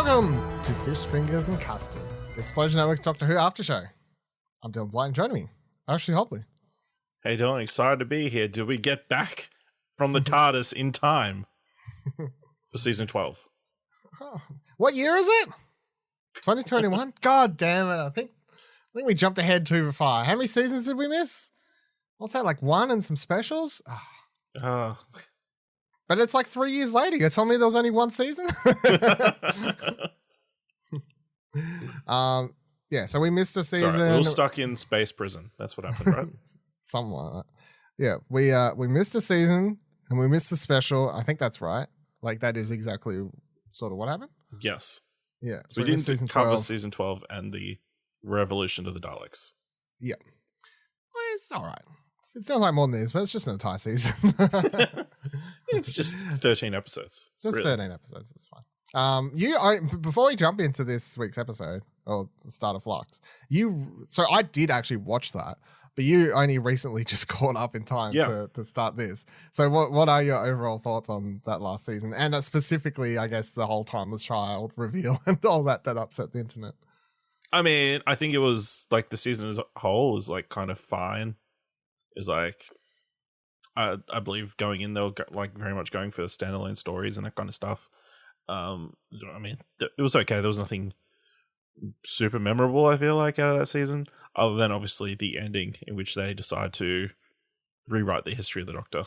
Welcome to Fish Fingers and Custard, the Explosion Network's Doctor Who Aftershow. I'm Dylan Blight, and joining me, Ashley Hopley. Hey Dylan, excited to be here. Did we get back from the TARDIS in time for season 12? Oh, what year is it? 2021? God damn it. I think we jumped ahead too far. How many seasons did we miss? What's that, like one and some specials? But it's like 3 years later. You're telling me there was only one season? Yeah, so we missed a season. Sorry, we were stuck in space prison. That's what happened, right? Something like that. Yeah, we missed a season and we missed the special. I think that's right. Like, that is exactly sort of what happened. Yes. Yeah. So we didn't cover season 12 and the revolution of the Daleks. Yeah. Well, it's all right. It sounds like more than this, but it's just an entire season. It's just 13 episodes. It's just 13 episodes. It's fine. Before we jump into this week's episode, or the start of Flux, so I did actually watch that, but you only recently just caught up in time to start this. So what are your overall thoughts on that last season? And specifically, I guess, the whole Timeless Child reveal and all that upset the internet. I mean, I think it was like the season as a whole was like kind of fine. Is like, I believe going in, they were like very much going for standalone stories and that kind of stuff. I mean, it was okay. There was nothing super memorable, I feel like, out of that season, other than obviously the ending in which they decide to rewrite the history of the Doctor.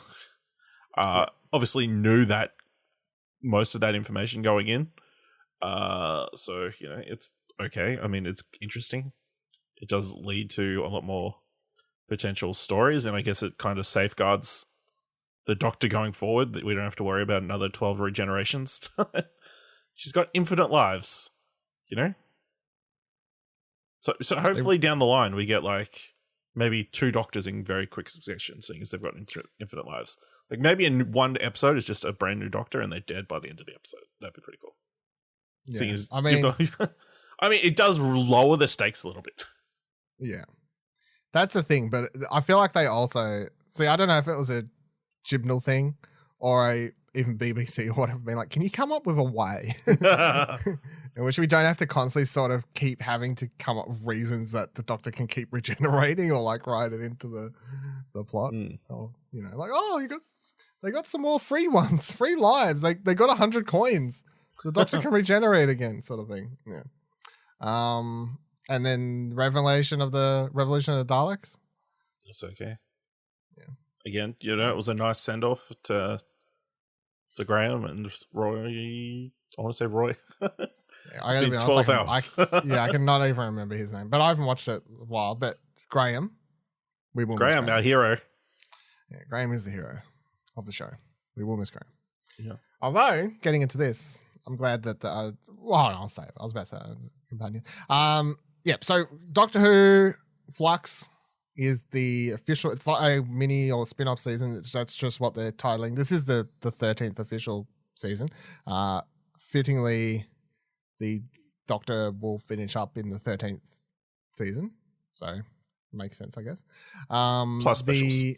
Obviously knew that most of that information going in. So, you know, it's okay. I mean, it's interesting. It does lead to a lot more potential stories, and I guess it kind of safeguards the Doctor going forward, that we don't have to worry about another 12 regenerations. She's got infinite lives, you know? So hopefully down the line we get like maybe 2 Doctors in very quick succession, seeing as they've got infinite lives. Like maybe in one episode is just a brand new Doctor and they're dead by the end of the episode. That'd be pretty cool. Yeah. I mean, it does lower the stakes a little bit. Yeah. That's the thing, but I feel like they also... See, I don't know if it was a Chibnall thing or even BBC or whatever, being like, can you come up with a way in which we don't have to constantly sort of keep having to come up with reasons that the Doctor can keep regenerating or like write it into the plot? Or, you know, like, they got some more free ones, free lives. Like, they got 100 coins. The Doctor can regenerate again, sort of thing. Yeah. And then revelation of the Daleks. It's okay. Yeah. Again, you know, it was a nice send off to Graham and Roy. I want to say Roy. Yeah, I gotta be honest, 12 hours. I cannot even remember his name, but I haven't watched it a while. But Graham, Graham, our hero. Yeah, Graham is the hero of the show. We will miss Graham. Yeah. Although, getting into this, I'm glad that I'll say it. I was about to say companion. Yeah, so Doctor Who Flux is the official, it's like a mini or spin-off season. That's just what they're titling. This is the 13th official season. Fittingly, the Doctor will finish up in the 13th season. So, makes sense, I guess. Plus specials.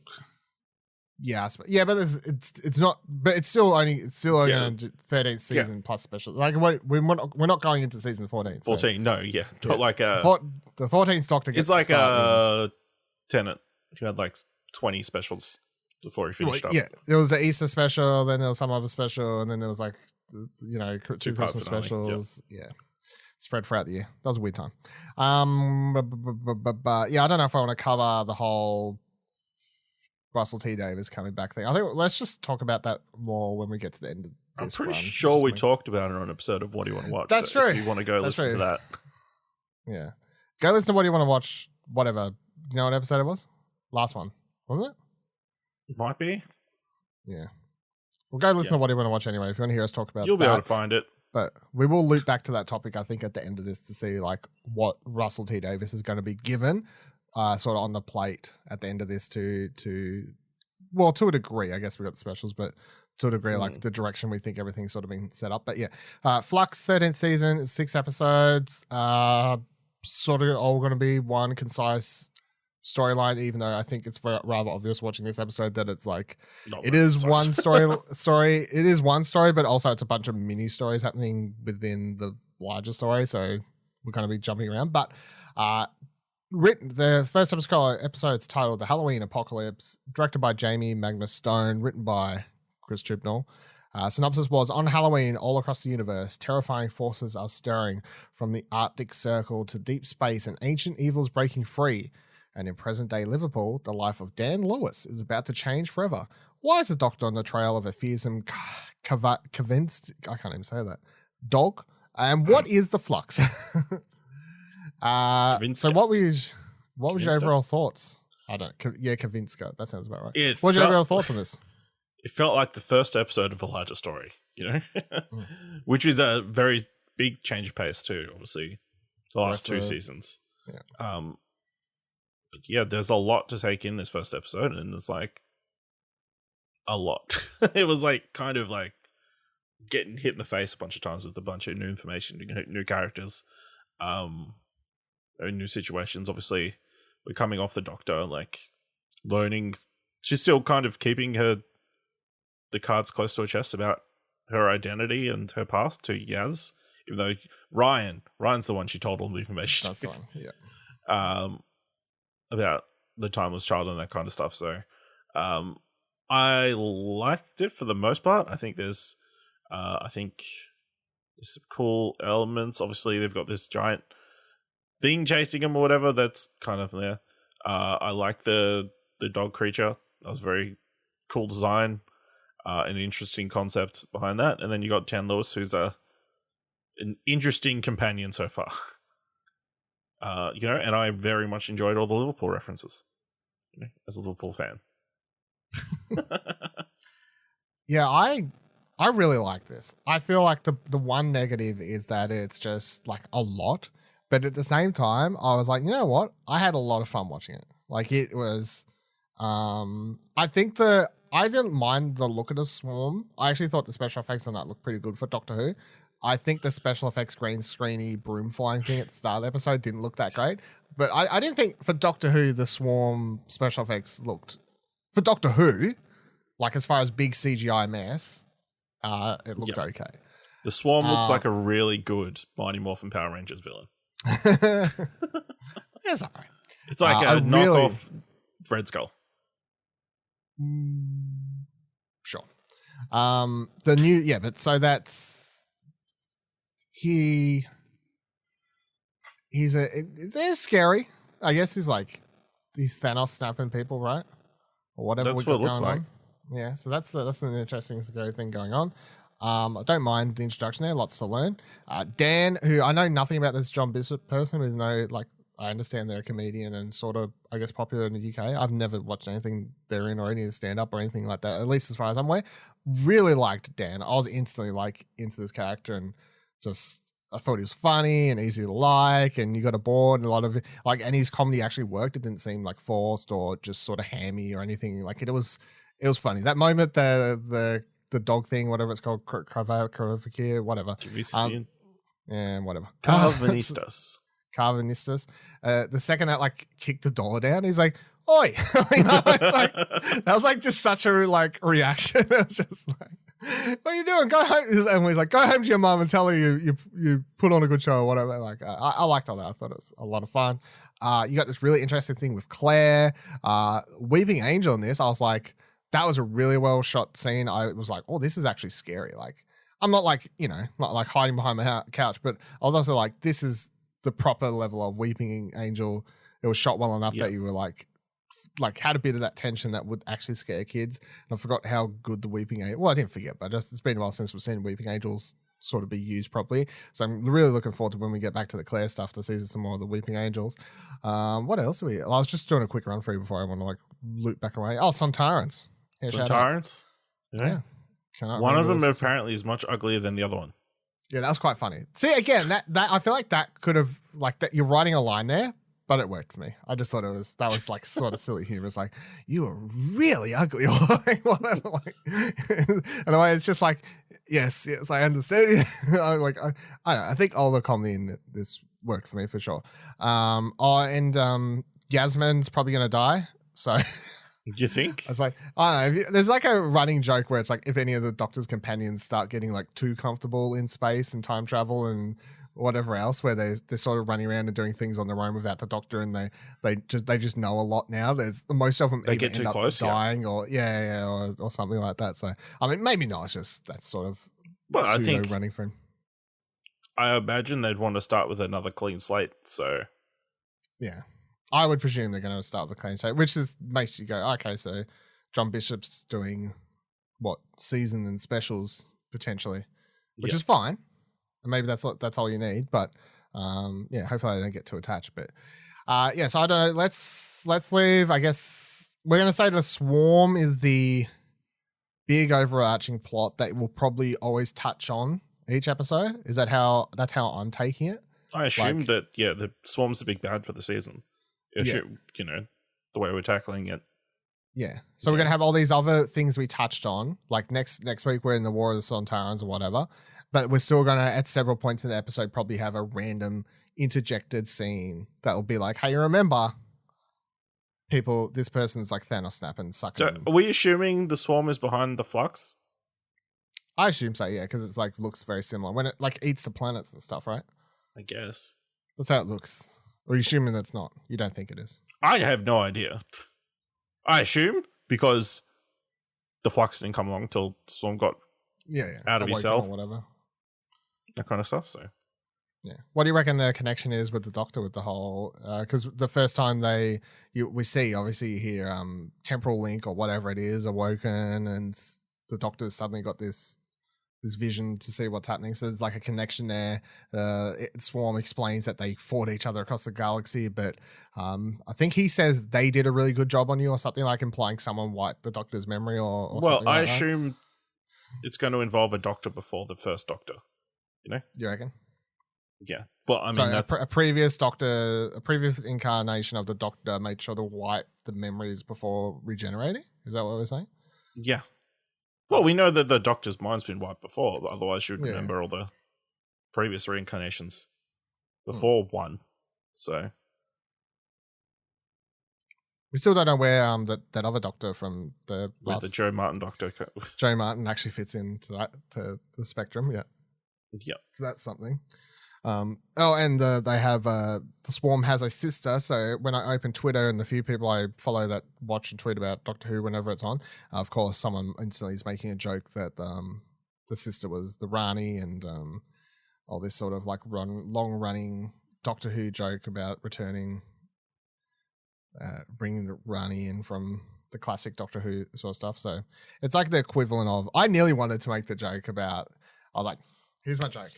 Yeah, but it's not. But it's still only 13th season plus special. Like we're not going into season 14. 14, so. No, yeah, not like the 14th Doctor gets. It's like a Tenet. You had like 20 specials before he finished up. Yeah, there was an Easter special, then there was some other special, and then there was like 2 Christmas specials. Yep. Yeah, spread throughout the year. That was a weird time. But yeah, I don't know if I want to cover the whole Russell T Davies coming back thing. I think let's just talk about that more when we get to the end of this. I'm pretty sure we talked about it on an episode of What Do You Want to Watch? That's true. If you want to go listen to that. Yeah. Go listen to What Do You Want to Watch, whatever. You know what episode it was? Last one, wasn't it? It might be. Yeah. We'll go listen to What Do You Want to Watch anyway. If you want to hear us talk about You'll be able to find it. But we will loop back to that topic, I think, at the end of this to see like what Russell T Davies is going to be given sort of on the plate at the end of this to a degree. I guess we got the specials, but to a degree, like the direction we think everything's sort of been set up. But yeah, Flux 13th season, 6 episodes, sort of all going to be one concise storyline, even though I think it's rather obvious watching this episode that it's like it is one story. It is one story, but also it's a bunch of mini stories happening within larger story, so we're going to be jumping around. But the first episode's titled The Halloween Apocalypse, directed by Jamie Magnus Stone, written by Chris Chibnall. Synopsis was, on Halloween, all across the universe, terrifying forces are stirring from the Arctic Circle to deep space and ancient evils breaking free. And in present-day Liverpool, the life of Dan Lewis is about to change forever. Why is the Doctor on the trail of a fearsome Karvanista? I can't even say that. Dog? And what is the Flux? So what was your overall thoughts? I don't. Yeah, Karvanista. That sounds about right. What were your overall thoughts on this? It felt like the first episode of a larger story, which is a very big change of pace too. Obviously, the last two seasons. Yeah. But yeah, there's a lot to take in this first episode, and there's like a lot. It was like kind of like getting hit in the face a bunch of times with a bunch of new information, new characters, new situations. Obviously, we're coming off the Doctor, like learning. She's still kind of keeping the cards close to her chest about her identity and her past to Yaz, even though Ryan's the one she told all the information. That's the one, yeah. About the timeless child and that kind of stuff. So, I liked it for the most part. I think there's some cool elements. Obviously, they've got this giant thing chasing them or whatever. That's kind of there. I like the dog creature. That was very cool design. An interesting concept behind that. And then you got Dan Lewis, who's an interesting companion so far. And I very much enjoyed all the Liverpool references, as a Liverpool fan. Yeah, I really like this. I feel like the one negative is that it's just like a lot, but at the same time, I was like, you know what? I had a lot of fun watching it. Like it was, I think I didn't mind the look of the swarm. I actually thought the special effects on that looked pretty good for Doctor Who. I think the special effects green screeny broom flying thing at the start of the episode didn't look that great. But I didn't think for Doctor Who the swarm special effects looked, for Doctor Who, like as far as big CGI mess, it looked okay. The swarm looks like a really good Mighty Morphin Power Rangers villain. It's all right. It's like a knockoff Red Skull. Sure. The new, but so that's he's it's scary. I guess he's Thanos snapping people, right? Or whatever. That's what it looks like. Yeah, so that's an interesting scary thing going on. I don't mind the introduction there. Lots to learn. Dan, who I know nothing about this John Bishop person, even though I understand they're a comedian and sort of, I guess, popular in the UK. I've never watched anything they're in or any stand-up or anything like that, at least as far as I'm aware. Really liked Dan. I was instantly into this character and just I thought he was funny and easy to like, and you got aboard and a lot of and his comedy actually worked. It didn't seem forced or just sort of hammy or anything. It was funny. That moment, the dog thing, whatever it's called, Karvanista, whatever. Yeah, whatever. Karvanistas. Karvanistas. The second that kicked the door down, he's like, "Oi!" It's that was just such a reaction. It was just what are you doing? Go home. And he's like, "Go home to your mum and tell her you put on a good show or whatever." I liked all that. I thought it was a lot of fun. You got this really interesting thing with Claire, Weeping Angel in this. I was like, that was a really well shot scene. I was like, oh, this is actually scary. I'm not not hiding behind my couch, but I was also like, this is the proper level of Weeping Angel. It was shot well enough that you were had a bit of that tension that would actually scare kids. And I forgot how good the Weeping Angel. Well, I didn't forget, but it's been a while since we've seen Weeping Angels sort of be used properly. So I'm really looking forward to when we get back to the Claire stuff to see some more of the Weeping Angels. What else are we? I was just doing a quick run through before I want to loop back away. Oh, Sontarans. Yeah, Sontarans? Yeah. One of them apparently is much uglier than the other one. Yeah, that was quite funny. See, again, that I feel like that could have that you're writing a line there, but it worked for me. I just thought that was sort of silly humor. It's you are really ugly, or whatever. And the way it's just yes, I understand. I don't know. I think all the comedy in this worked for me for sure. Yasmin's probably gonna die. So. Do you think? It's I don't know. There's a running joke where it's if any of the Doctor's companions start getting too comfortable in space and time travel and whatever else, where they're sort of running around and doing things on their own without the Doctor, and they just know a lot now. There's most of them They get too close, dying, or or something like that. So I mean, maybe not. It's just that's sort of I think running for him. I imagine they'd want to start with another clean slate. So yeah, I would presume they're going to start with a clean slate, which makes you go, okay, so John Bishop's doing what, season and specials potentially, which is fine. And maybe that's all you need, but hopefully they don't get too attached. But so I don't know. Let's leave. I guess we're going to say the Swarm is the big overarching plot that we'll probably always touch on each episode. Is that's how I'm taking it? I assume that the Swarm's the big bad for the season. The way we're tackling it. Yeah. So we're gonna have all these other things we touched on. Like next week we're in the War of the Sontarans or whatever. But we're still gonna at several points in the episode probably have a random interjected scene that'll be like, hey, remember people, this person's like Thanos snapping, sucking. So are we assuming the Swarm is behind the Flux? I assume so, yeah, because it's like looks very similar. When it like eats the planets and stuff, right? I guess. That's how it looks. Or are you assuming that's not? You don't think it is? I have no idea. I assume because the Flux didn't come along till the Swarm got out of himself. Or whatever. That kind of stuff, so. Yeah. What do you reckon the connection is with the Doctor with the whole... Because the first time we see, obviously you hear temporal link or whatever it is awoken, and the Doctor's suddenly got this vision to see what's happening. So there's like a connection there. Swarm explains that they fought each other across the galaxy, but I think he says they did a really good job on you or something, like implying someone wiped the Doctor's memory or something like that. Well, I assume it's going to involve a Doctor before the first Doctor, you know? You reckon? Yeah. Well, I mean, that's... a previous Doctor, a previous incarnation of the Doctor made sure to wipe the memories before regenerating? Is that what we're saying? Yeah. Well, we know that the Doctor's mind's been wiped before, but otherwise you would remember all the previous reincarnations before one. So we still don't know where that other Doctor from the Joe Martin Doctor. Joe Martin actually fits into to the spectrum. Yeah. Yep. So that's something. And they have the Swarm has a sister. So when I open Twitter and the few people I follow that watch and tweet about Doctor Who whenever it's on, of course, someone instantly is making a joke that the sister was the Rani, and all this sort of like long running Doctor Who joke about returning, bringing the Rani in from the classic Doctor Who sort of stuff. So it's like the equivalent of, I nearly wanted to make the joke about, I was like, here's my joke.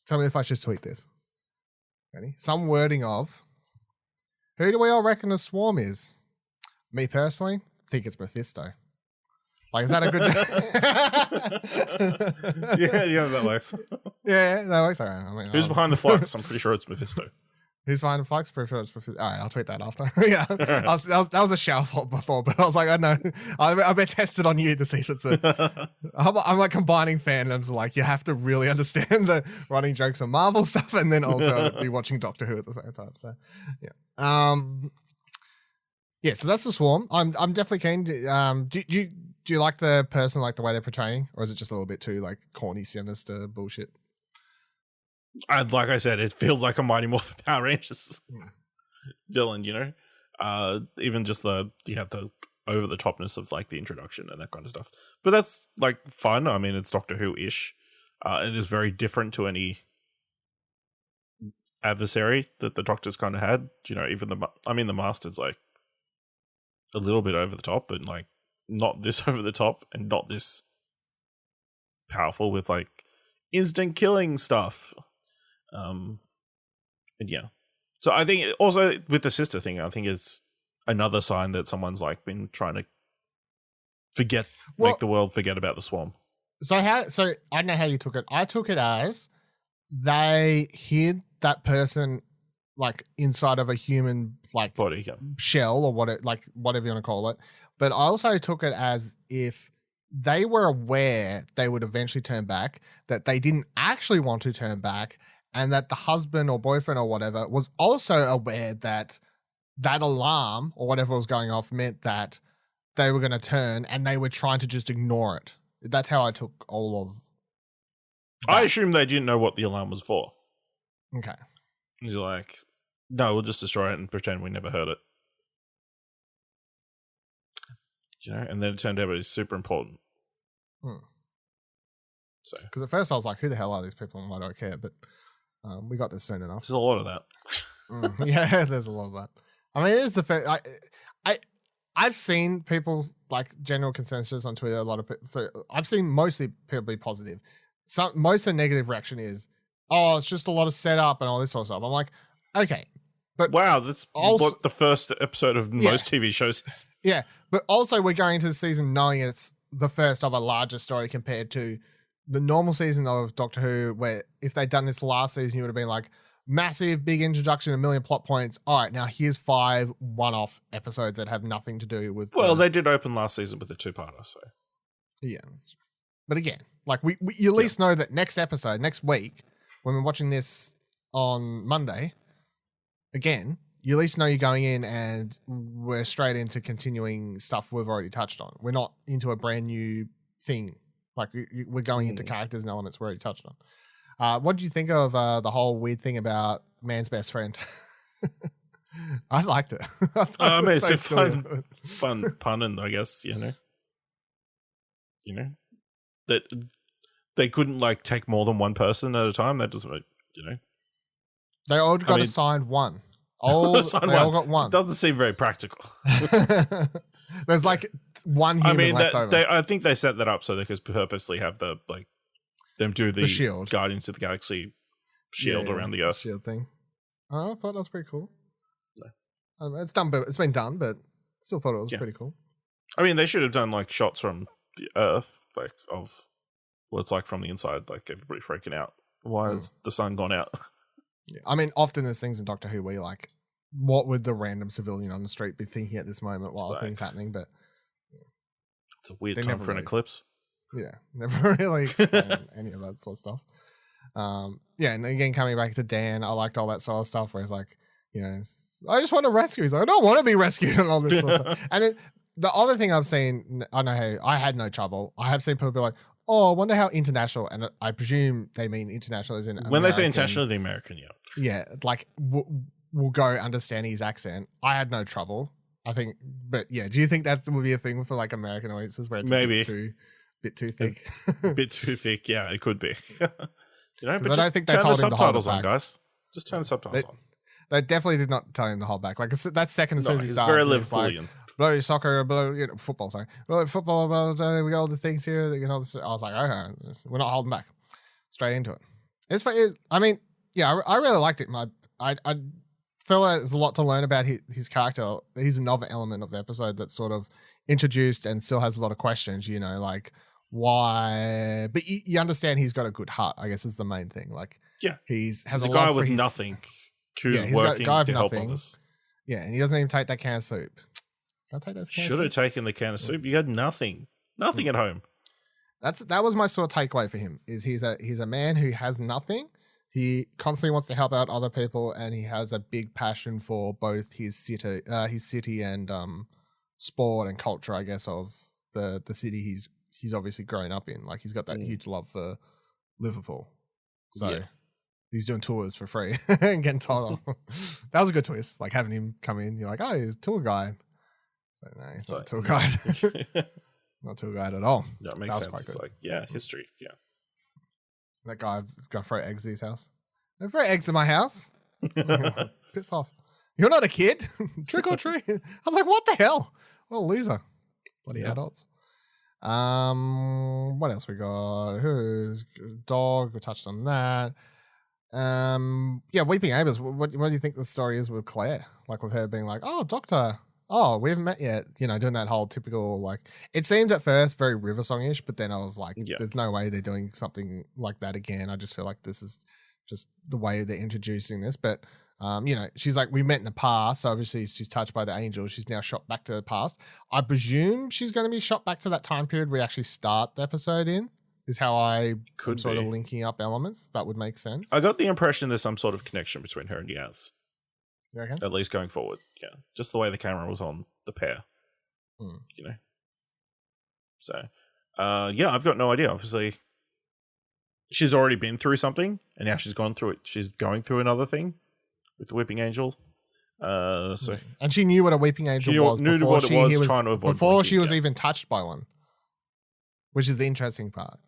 Tell me if I should tweet this. Ready? Some wording of, who do we all reckon the Swarm is? Me personally, think it's Mephisto. Like, is that a good yeah, that works. Yeah, that works. All right. I mean, who's behind the Flux? I'm pretty sure it's Mephisto. Who's behind the Flux? Pretty sure it's Mephisto. All right, I'll tweet that after. Yeah, that was a shout fault before, but I was like, I know. I bet tested on you to see if it's a... I'm like combining fandoms. Like, you have to really understand the running jokes on Marvel stuff and then also be watching Doctor Who at the same time. So, yeah. Yeah, so that's the Swarm. I'm definitely keen. Do you like the person, like the way they're portraying, or is it just a little bit too like corny, sinister bullshit? Like I said, it feels like a Mighty Morphin Power Rangers villain, you know? Even just the over the topness of like the introduction and that kind of stuff. But that's like fun. I mean, it's Doctor Who-ish. It is very different to any adversary that the Doctor's kind of had. You know, even the Master's like a little bit over the top, but like not this over the top and not this powerful with like instant killing stuff. And yeah, so I think also with the sister thing, I think is another sign that someone's like been trying to make the world forget about the Swarm. So I don't know how you took it. I took it as they hid that person like inside of a human like body, shell or whatever you want to call it. But I also took it as if they were aware they would eventually turn back, that they didn't actually want to turn back, and that the husband or boyfriend or whatever was also aware that that alarm or whatever was going off meant that they were going to turn, and they were trying to just ignore it. That's how I took all of that. I assume they didn't know what the alarm was for. Okay. He's like, no, we'll just destroy it and pretend we never heard it. And then it turned out it was super important. So, because at first I was like, who the hell are these people and why do I care? But we got this soon enough. There's a lot of that. Yeah, there's a lot of that. I mean, it is the fact. I've seen people like general consensus on Twitter. A lot of people. So I've seen mostly people be positive. Most of the negative reaction is, oh, it's just a lot of setup and all this sort of stuff. I'm like, okay, but wow, that's also, what the first episode of most TV shows is. Yeah, but also we're going into the season knowing it's the first of a larger story compared to the normal season of Doctor Who, where if they'd done this last season, you would have been like, massive, big introduction, 1 million plot points. All right, now here's 5 one-off episodes that have nothing to do with... Well, they did open last season with a 2-parter, so... Yeah. But again, like, we you at least know that next week, when we're watching this on Monday, again, you at least know you're going in and we're straight into continuing stuff we've already touched on. We're not into a brand new thing. Like, we're going into characters and elements we already touched on. What did you think of the whole weird thing about man's best friend? I liked it. I mean, it's a fun pun, and I guess you know that they couldn't like take more than one person at a time. That doesn't, they all got assigned one. All got one. It doesn't seem very practical. There's like one human left over. I think they set that up so they could purposely have them do the shield. Guardians of the Galaxy shield around the Earth. Shield thing. Oh, I thought that was pretty cool. No. It's done, but it's been done, but still thought it was pretty cool. I mean, they should have done like shots from the Earth, like of what it's like from the inside, like everybody freaking out. Why has the sun gone out? Yeah. I mean, often there's things in Doctor Who where you're like, what would the random civilian on the street be thinking at this moment while things happening? But it's a weird time for an eclipse. Yeah, never really explain any of that sort of stuff. And again, coming back to Dan, I liked all that sort of stuff where it's like, I just want to rescue. He's like, I don't want to be rescued and all this sort of stuff. And then the other thing I've seen, I know how I had no trouble. I have seen people be like, oh, I wonder how international, and I presume they mean international as in American. When they say international, the American, yeah, like we'll go understanding his accent. I had no trouble, I think, but yeah, do you think that would be a thing for like American audiences where it's maybe a bit too thick? A bit too thick, yeah, it could be. But I don't think they told him to hold it back. Guys. Just turn the subtitles on. They definitely did not tell him to hold back. Like that second as soon as he starts, very it's like, blow soccer, football. Sorry, football. We got all the things here. I was like, okay, we're not holding back. Straight into it. I mean, yeah, I really liked it. I feel like there's a lot to learn about his character. He's another element of the episode that's sort of introduced and still has a lot of questions. Like why? But you understand he's got a good heart. I guess is the main thing. Like, yeah, he's a guy with nothing. Who's working to help others. Yeah, and he doesn't even take that can of soup. Can I take that can of soup? Should have taken the can of soup. You had nothing at home. That was my sort of takeaway for him. Is he's a man who has nothing. He constantly wants to help out other people, and he has a big passion for both his city and sport and culture. I guess of the city he's obviously grown up in. Like he's got that huge love for Liverpool. So. Yeah. He's doing tours for free and getting told off. That was a good twist. Like having him come in, you're like, oh, he's a tour guide. So, no, he's not a tour guide. Not a tour guide at all. No, it makes sense. It's like, history. Yeah. That guy's going to throw eggs at his house. Don't throw eggs at my house. Piss off. You're not a kid. Trick or treat. I'm like, what the hell? What a loser. Bloody adults. What else we got? Who's dog? We touched on that. Weeping Amos. What do you think the story is with Claire? Like with her being like, oh, Doctor, we haven't met yet. Doing that whole typical like. It seemed at first very River Song-ish, but then I was like, there's no way they're doing something like that again. I just feel like this is just the way they're introducing this. But she's like, we met in the past, so obviously she's touched by the angel. She's now shot back to the past. I presume she's going to be shot back to that time period we actually start the episode in. Is how I could sort of linking up elements. That would make sense. I got the impression there's some sort of connection between her and Yaz. You reckon? At least going forward. Yeah. Just the way the camera was on the pair. So, I've got no idea. Obviously, she's already been through something, and now she's gone through it. She's going through another thing with the Weeping Angel. So and she knew what a Weeping Angel was before what it was, trying to avoid before blinking, she was even touched by one, which is the interesting part,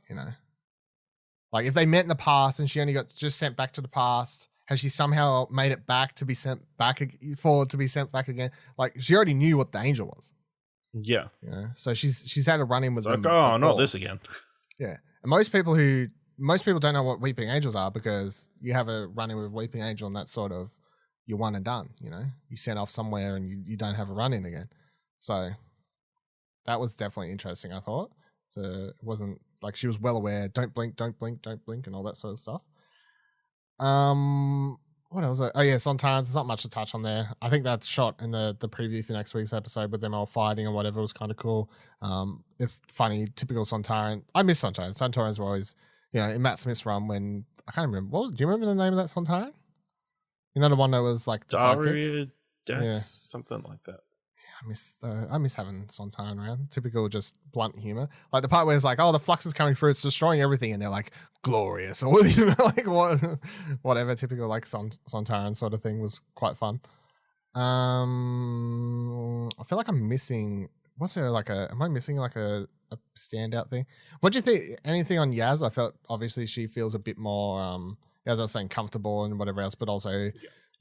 Like if they met in the past and she only got just sent back to the past, has she somehow made it back to be sent back again? Like she already knew what the angel was. Yeah. So she's had a run in with them. Like, oh, not this again. Yeah. And most people don't know what Weeping Angels are because you have a run in with Weeping Angel and that's sort of you're one and done, You sent off somewhere and you don't have a run in again. So that was definitely interesting, I thought. So it wasn't like she was well aware, don't blink, and all that sort of stuff. What else? Oh yeah, Sontarans. There's not much to touch on there. I think that shot in the preview for next week's episode with them all fighting or whatever was kind of cool. It's funny, typical Sontaran. I miss Sontarans. Sontarans were always, in Matt Smith's run when I can't remember. Do you remember the name of that Sontaran? The one that was like Daria Dex, something like that. I miss having Sontaran around. Typical, just blunt humor. Like the part where it's like, oh, the flux is coming through, it's destroying everything, and they're like glorious, or like whatever. Typical like Sontaran sort of thing was quite fun. I feel like I'm missing. Am I missing like a standout thing? What do you think? Anything on Yaz? I felt obviously she feels a bit more, as I was saying, comfortable and whatever else, but also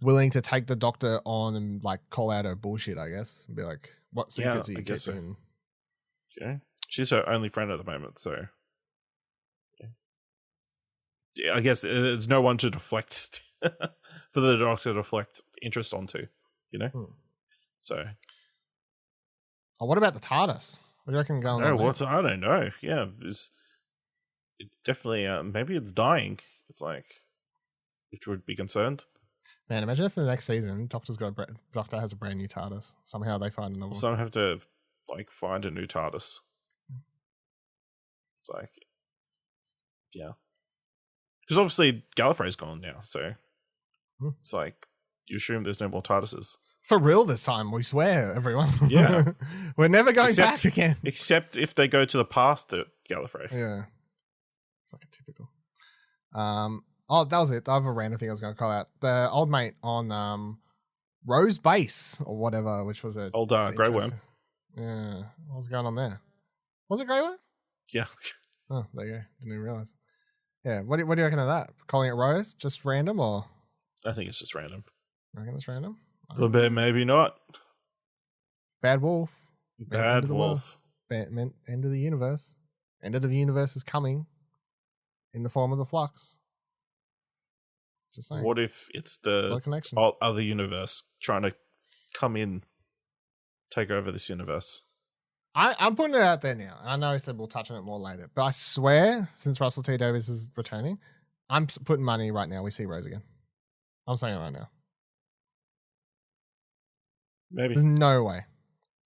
willing to take the Doctor on and like call out her bullshit, I guess, and be like, what secrets are you keeping? Yeah. She's her only friend at the moment, so I guess there's no one to deflect for the Doctor to deflect interest onto, So what about the TARDIS? What do you reckon going on there? I don't know. Yeah, it's definitely maybe it's dying. It's like, which would be concerned. Man, imagine if the next season Doctor has a brand new TARDIS. Somehow they find another one. Some have to like find a new TARDIS. It's like, yeah, because obviously Gallifrey's gone now, so it's like you assume there's no more TARDISes. For real this time, we swear, everyone. Yeah. We're never going back again. Except if they go to the past at Gallifrey. Yeah. Fucking typical. Oh, that was it. The other random thing I was going to call out. The old mate on Rose Base or whatever, which was a... Old Grey Worm. Yeah. What was going on there? Was it Grey Worm? Yeah. Oh, there you go. Didn't even realise. Yeah. What do you reckon of that? Calling it Rose? Just random or... I think it's just random. I reckon it's random? But maybe not. Bad Wolf. Bad Wolf. End of the universe. End of the universe is coming in the form of the Flux. Just saying. What if it's the other universe trying to come in, take over this universe? I'm putting it out there now. I know I said we'll touch on it more later, but I swear, since Russell T Davies is returning, I'm putting money right now. We see Rose again. I'm saying it right now. Maybe. There's no way.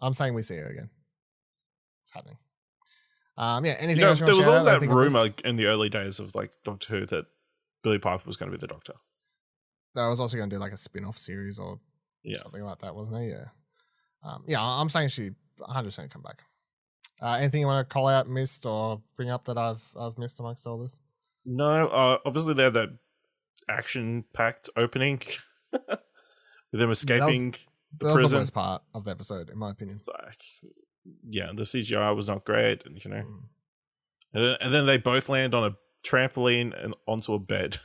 I'm saying we see her again. It's happening. Yeah. Anything else? There was always that rumor in the early days of like Doctor Who that Billy Piper was going to be the Doctor. I was also going to do like a spin-off series or something like that, wasn't it? Yeah. I'm saying she 100% come back. Anything you want to call out, missed, or bring up that I've missed amongst all this? No. Obviously, they had that action-packed opening with them escaping. That was the worst part of the episode, in my opinion. It's like, yeah, the CGI was not great, and and then they both land on a trampoline and onto a bed,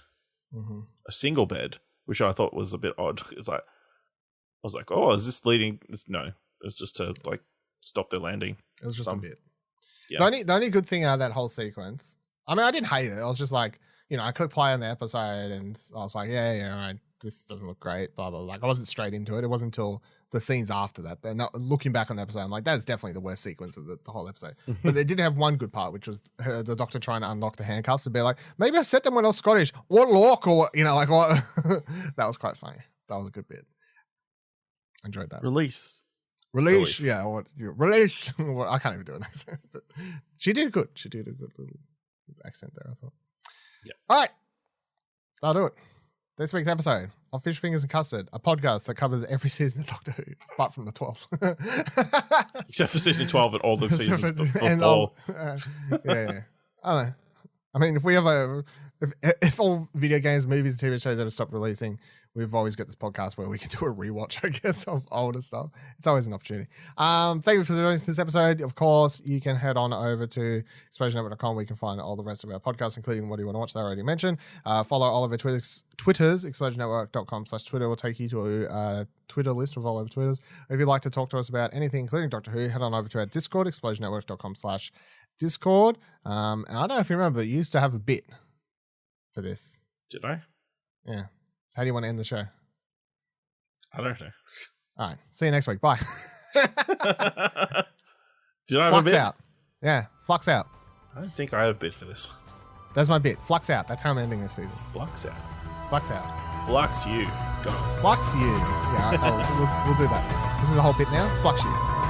a single bed, which I thought was a bit odd. It's like, I was like, oh, is this leading? No, it was just to like stop their landing. It was just a bit. Yeah. The only good thing out of that whole sequence, I mean, I didn't hate it. I was just like, I clicked play on the episode, and I was like, yeah, all right. This doesn't look great, blah, blah, blah. Like, I wasn't straight into it. It wasn't until the scenes after that. They're not looking back on the episode. I'm like, that's definitely the worst sequence of the whole episode. But they did have one good part, which was the Doctor trying to unlock the handcuffs and be like, maybe I set them when I was Scottish. What lock? Or, like what? That was quite funny. That was a good bit. Enjoyed that. Release. Yeah. Release. I can't even do an accent. But she did good. She did a good little accent there, I thought. Yeah. All right. That'll do it. This week's episode of Fish Fingers and Custard, a podcast that covers every season of Doctor Who, apart from the 12th. Except for season 12 and all the seasons before. Yeah. I don't know. I mean, if we ever, if all video games, movies, and TV shows ever stop releasing, we've always got this podcast where we can do a rewatch, I guess, of older stuff. It's always an opportunity. Thank you for joining us this episode. Of course, you can head on over to explosionnetwork.com where you can find all the rest of our podcasts, including What Do You Want to Watch that I already mentioned. Follow all of our Twitters. Explosionnetwork.com/Twitter will take you to a Twitter list of all of our Twitters. If you'd like to talk to us about anything, including Doctor Who, head on over to our Discord, explosionnetwork.com/Discord. And I don't know if you remember, but you used to have a bit for this. Did I? Yeah. So how do you want to end the show? I don't know. All right. See you next week. Bye. Did I have Flux a bit? out. Yeah. Flux out. I don't think I had a bit for this one. That's my bit. Flux out. That's how I'm ending this season. Flux out. Flux out. Flux you. Go. Flux you. Yeah. We'll do that. This is a whole bit now. Flux you.